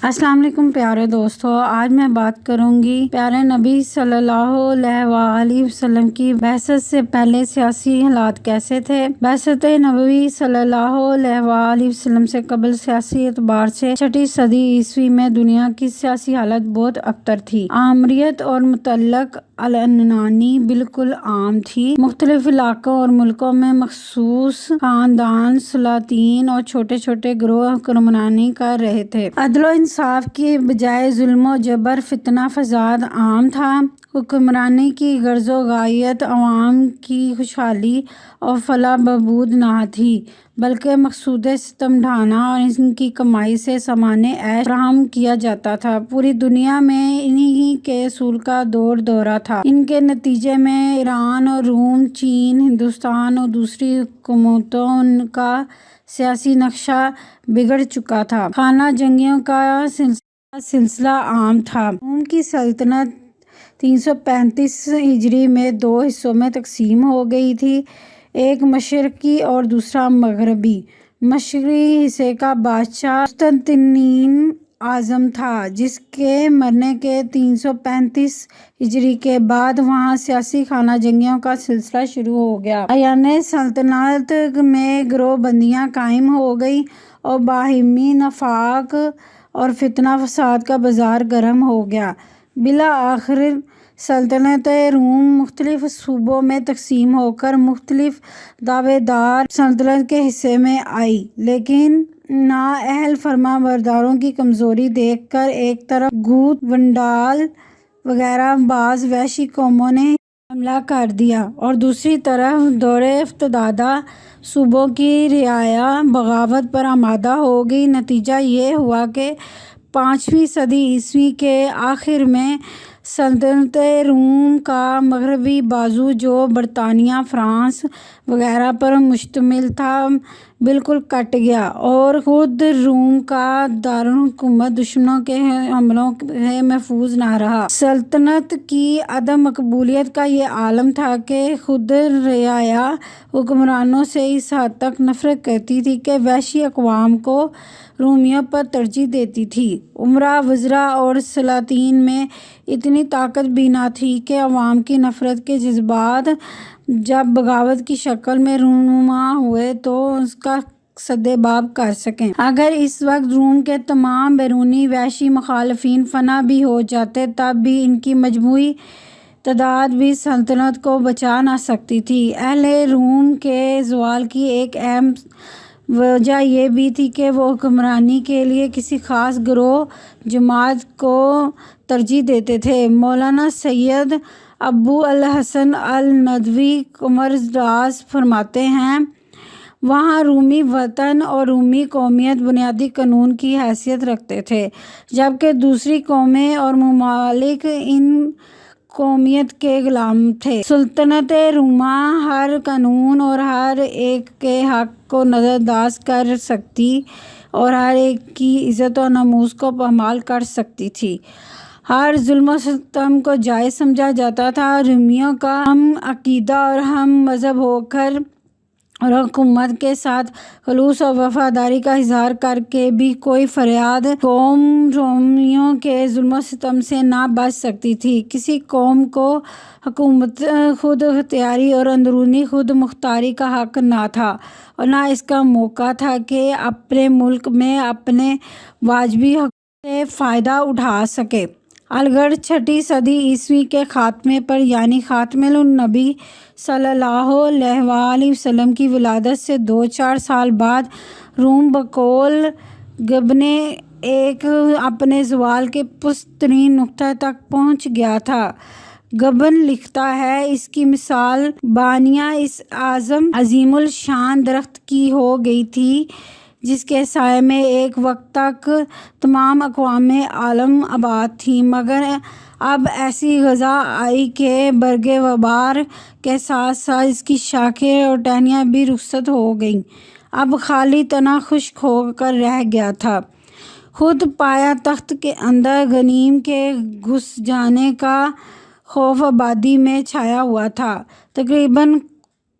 السلام علیکم پیارے دوستو، آج میں بات کروں گی پیارے نبی صلی اللہ علیہ وآلہ وسلم کی بعثت سے پہلے سیاسی حالات کیسے تھے۔ بعثت نبوی صلی اللہ علیہ وآلہ وسلم سے قبل سیاسی اعتبار سے چھٹی صدی عیسوی میں دنیا کی سیاسی حالت بہت ابتر تھی۔ آمریت اور مطلق العنانی بالکل عام تھی۔ مختلف علاقوں اور ملکوں میں مخصوص خاندان، سلاطین اور چھوٹے چھوٹے گروہ حکمرانی کر رہے تھے۔ عدل و انصاف کی بجائے ظلم و جبر، فتنہ فساد عام تھا۔ حکمرانی کی غرض و غایت عوام کی خوشحالی اور فلاح بہبود نہ تھی، بلکہ مقصود ستم ڈھانا اور ان کی کمائی سے سامان عیش فراہم کیا جاتا تھا۔ پوری دنیا میں انہی کے اصول کا دور دورہ تھا۔ ان کے نتیجے میں ایران اور روم، چین، ہندوستان اور دوسری حکومتوں کا سیاسی نقشہ بگڑ چکا تھا۔ خانہ جنگیوں کا سلسلہ عام تھا۔ روم کی سلطنت 335 ہجری میں دو حصوں میں تقسیم ہو گئی تھی، ایک مشرقی اور دوسرا مغربی۔ مشرقی حصے کا بادشاہ قسطنطین اعظم تھا، جس کے مرنے کے 335 ہجری کے بعد وہاں سیاسی خانہ جنگیوں کا سلسلہ شروع ہو گیا۔ ایام سلطنت میں گروہ بندیاں قائم ہو گئیں اور باہمی نفاق اور فتنہ فساد کا بازار گرم ہو گیا۔ بالآخر سلطنت روم مختلف صوبوں میں تقسیم ہو کر مختلف دعوے دار سلطنت کے حصے میں آئی، لیکن نااہل فرما برداروں کی کمزوری دیکھ کر ایک طرف گوت، ونڈال وغیرہ بعض وحشی قوموں نے حملہ کر دیا اور دوسری طرف دور افتادہ صوبوں کی رعایا بغاوت پر آمادہ ہو گئی۔ نتیجہ یہ ہوا کہ 5ویں صدی عیسوی کے آخر میں سلطنت روم کا مغربی بازو، جو برطانیہ، فرانس وغیرہ پر مشتمل تھا، بالکل کٹ گیا اور خود روم کا دارالحکومت دشمنوں کے حملوں سے محفوظ نہ رہا۔ سلطنت کی عدم مقبولیت کا یہ عالم تھا کہ خود رعایا حکمرانوں سے اس حد تک نفرت کرتی تھی کہ وحشی اقوام کو رومیوں پر ترجیح دیتی تھی۔ امراء، وزراء اور سلاطین میں اتنی طاقت بھی نہ تھی کہ عوام کی نفرت کے جذبات جب بغاوت کی شکل میں رونما ہوئے تو اس کا سدباب کر سکیں۔ اگر اس وقت روم کے تمام بیرونی وحشی مخالفین فنا بھی ہو جاتے، تب بھی ان کی مجموعی تعداد بھی سلطنت کو بچا نہ سکتی تھی۔ اہل روم کے زوال کی ایک اہم وجہ یہ بھی تھی کہ وہ حکمرانی کے لیے کسی خاص گروہ جماعت کو ترجیح دیتے تھے۔ مولانا سید ابو الحسن الندوی قمر راز فرماتے ہیں، وہاں رومی وطن اور رومی قومیت بنیادی قانون کی حیثیت رکھتے تھے، جبکہ دوسری قومیں اور ممالک ان قومیت کے غلام تھے۔ سلطنت روما ہر قانون اور ہر ایک کے حق کو نظر انداز کر سکتی اور ہر ایک کی عزت و ناموس کو پامال کر سکتی تھی۔ ہر ظلم و ستم کو جائز سمجھا جاتا تھا۔ رومیوں کا ہم عقیدہ اور ہم مذہب ہو کر اور حکومت کے ساتھ خلوص و وفاداری کا اظہار کر کے بھی کوئی فریاد قوم رومیوں کے ظلم و ستم سے نہ بچ سکتی تھی۔ کسی قوم کو حکومت خود اختیاری اور اندرونی خود مختاری کا حق نہ تھا اور نہ اس کا موقع تھا کہ اپنے ملک میں اپنے واجبی حقوق سے فائدہ اٹھا سکے۔ الگڑھ چھٹی صدی عیسوی کے خاتمے پر، یعنی خاتمہ النبی صلی اللہ علیہ وآلہ وسلم کی ولادت سے 2-4 سال بعد، روم بقول گبن ایک اپنے زوال کے پست ترین نقطہ تک پہنچ گیا تھا۔ گبن لکھتا ہے، اس کی مثال بانیہ اس عظیم الشان درخت کی ہو گئی تھی، جس کے سائے میں ایک وقت تک تمام اقوام عالم آباد تھیں، مگر اب ایسی غذا آئی کہ برگ وبار کے ساتھ ساتھ اس کی شاخیں اور ٹہنیاں بھی رخصت ہو گئیں۔ اب خالی تنہ خشک ہو کر رہ گیا تھا۔ خود پایا تخت کے اندر غنیم کے گھس جانے کا خوف آبادی میں چھایا ہوا تھا۔ تقریباً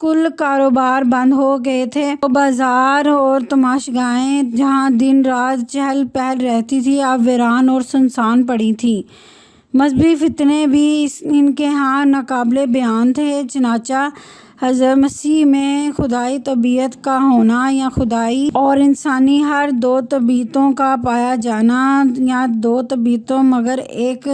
کل کاروبار بند ہو گئے تھے۔ وہ بازار اور تماشگاہیں جہاں دن رات چہل پہل رہتی تھی اب ویران اور سنسان پڑی تھیں۔ مذہبی فتنے بھی ان کے ہاں ناقابل بیان تھے۔ چنانچہ حضرت مسیح میں خدائی طبیعت کا ہونا یا خدائی اور انسانی ہر دو طبیعتوں کا پایا جانا یا دو طبیعتوں مگر ایک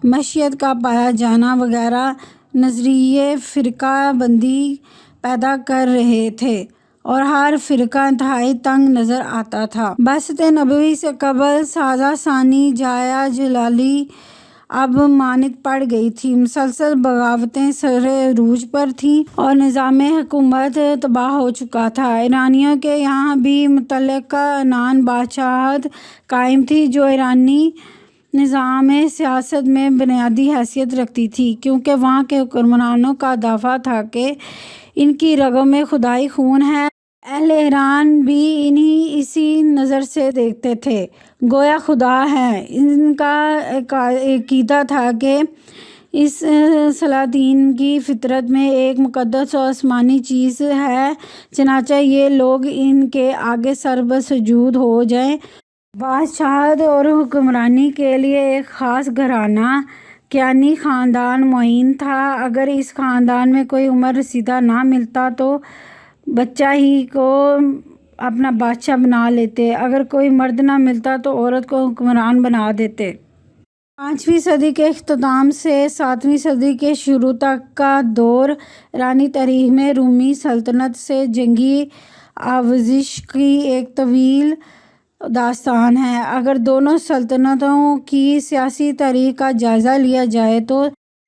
مشیت کا پایا جانا وغیرہ نظریے فرقہ بندی پیدا کر رہے تھے اور ہر فرقہ انتہائی تنگ نظر آتا تھا۔ بعثت نبوی سے قبل سازا ثانی جایا جلالی اب مانند پڑ گئی تھی۔ مسلسل بغاوتیں سر عروج پر تھیں اور نظام حکومت تباہ ہو چکا تھا۔ ایرانیوں کے یہاں بھی مطلقہ عنان بادشاہت قائم تھی جو ایرانی نظام سیاست میں بنیادی حیثیت رکھتی تھی، کیونکہ وہاں کے حکمرانوں کا دعویٰ تھا کہ ان کی رگوں میں خدائی خون ہے۔ اہل ایران بھی انہیں اسی نظر سے دیکھتے تھے، گویا خدا ہے۔ ان کا عقیدہ تھا کہ اس سلاطین کی فطرت میں ایک مقدس اور آسمانی چیز ہے، چنانچہ یہ لوگ ان کے آگے سر بسجود ہو جائیں۔ بادشاہت اور حکمرانی کے لیے ایک خاص گھرانہ کیانی خاندان معین تھا۔ اگر اس خاندان میں کوئی عمر رسیدہ نہ ملتا تو بچہ ہی کو اپنا بادشاہ بنا لیتے، اگر کوئی مرد نہ ملتا تو عورت کو حکمران بنا دیتے۔ 5ویں صدی کے اختتام سے 7ویں صدی کے شروع تک کا دور ایرانی تاریخ میں رومی سلطنت سے جنگی آویزش کی ایک طویل داستان ہے۔ اگر دونوں سلطنتوں کی سیاسی تاریخ کا جائزہ لیا جائے تو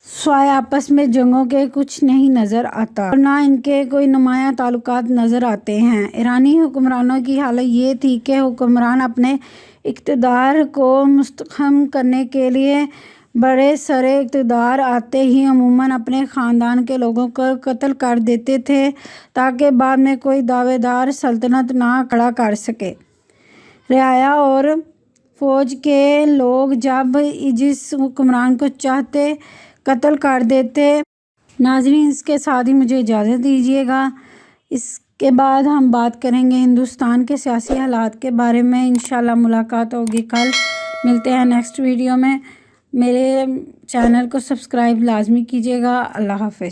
سوائے آپس میں جنگوں کے کچھ نہیں نظر آتا اور نہ ان کے کوئی نمایاں تعلقات نظر آتے ہیں۔ ایرانی حکمرانوں کی حالت یہ تھی کہ حکمران اپنے اقتدار کو مستحکم کرنے کے لیے بڑے سر اقتدار آتے ہی عموماً اپنے خاندان کے لوگوں کو قتل کر دیتے تھے تاکہ بعد میں کوئی دعوے دار سلطنت نہ کھڑا کر سکے۔ رعایا اور فوج کے لوگ جب جس حکمران کو چاہتے قتل کر دیتے۔ ناظرین، اس کے ساتھ ہی مجھے اجازت دیجیے گا۔ اس کے بعد ہم بات کریں گے ہندوستان کے سیاسی حالات کے بارے میں۔ انشاءاللہ ملاقات ہوگی کل، ملتے ہیں نیکسٹ ویڈیو میں۔ میرے چینل کو سبسکرائب لازمی کیجیے گا۔ اللہ حافظ۔